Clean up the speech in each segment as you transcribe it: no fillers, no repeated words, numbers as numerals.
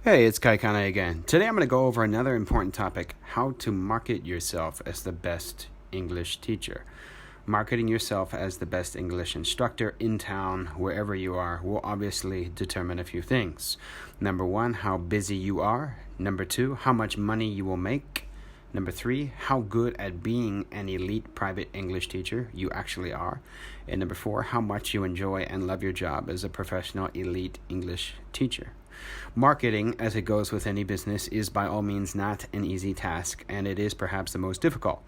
Hey, it's Kaikane again. Today I'm going to go over another important topic, how to market yourself as the best English teacher. Marketing yourself as the best English instructor in town, wherever you are, will obviously determine a few things. Number one, how busy you are. Number two, how much money you will make. Number three, how good at being an elite private English teacher you actually are. And number four, how much you enjoy and love your job as a professional elite English teacher. Marketing, as it goes with any business, is by all means not an easy task, and it is perhaps the most difficult.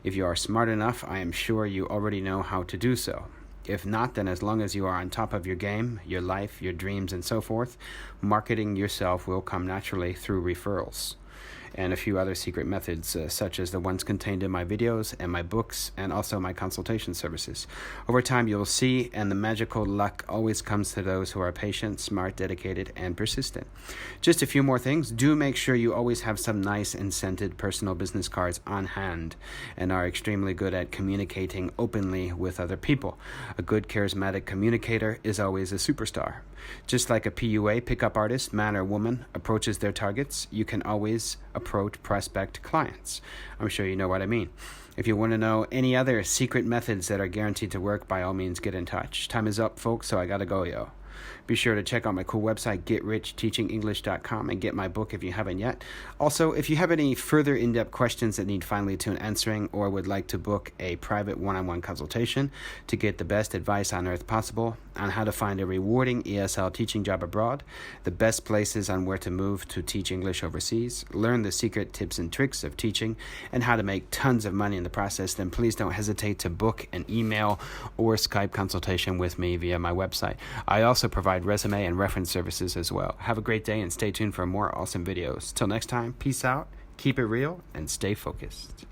If you are smart enough, I am sure you already know how to do so. If not, then as long as you are on top of your game, your life, your dreams, and so forth, marketing yourself will come naturally through referrals and a few other secret methods, such as the ones contained in my videos and my books, and also my consultation services. Over time, you'll see, and the magical luck always comes to those who are patient, smart, dedicated, and persistent. Just a few more things. Do make sure you always have some nice and scented personal business cards on hand and are extremely good at communicating openly with other people. A good charismatic communicator is always a superstar. Just like a PUA, pickup artist, man or woman, approaches their targets, you can always approach prospect clients. I'm sure you know what I mean. If you want to know any other secret methods that are guaranteed to work, by all means get in touch. Time is up, folks, so I gotta go, yo. Be sure to check out my cool website, GetRichTeachingEnglish.com, and get my book if you haven't yet. Also, if you have any further in-depth questions that need finely tuned answering, or would like to book a private one-on-one consultation to get the best advice on earth possible on how to find a rewarding ESL teaching job abroad, the best places on where to move to teach English overseas, learn the secret tips and tricks of teaching, and how to make tons of money in the process, then please don't hesitate to book an email or Skype consultation with me via my website. I also provide resume and reference services as well. Have a great day and stay tuned for more awesome videos. Till next time, peace out, keep it real, and stay focused.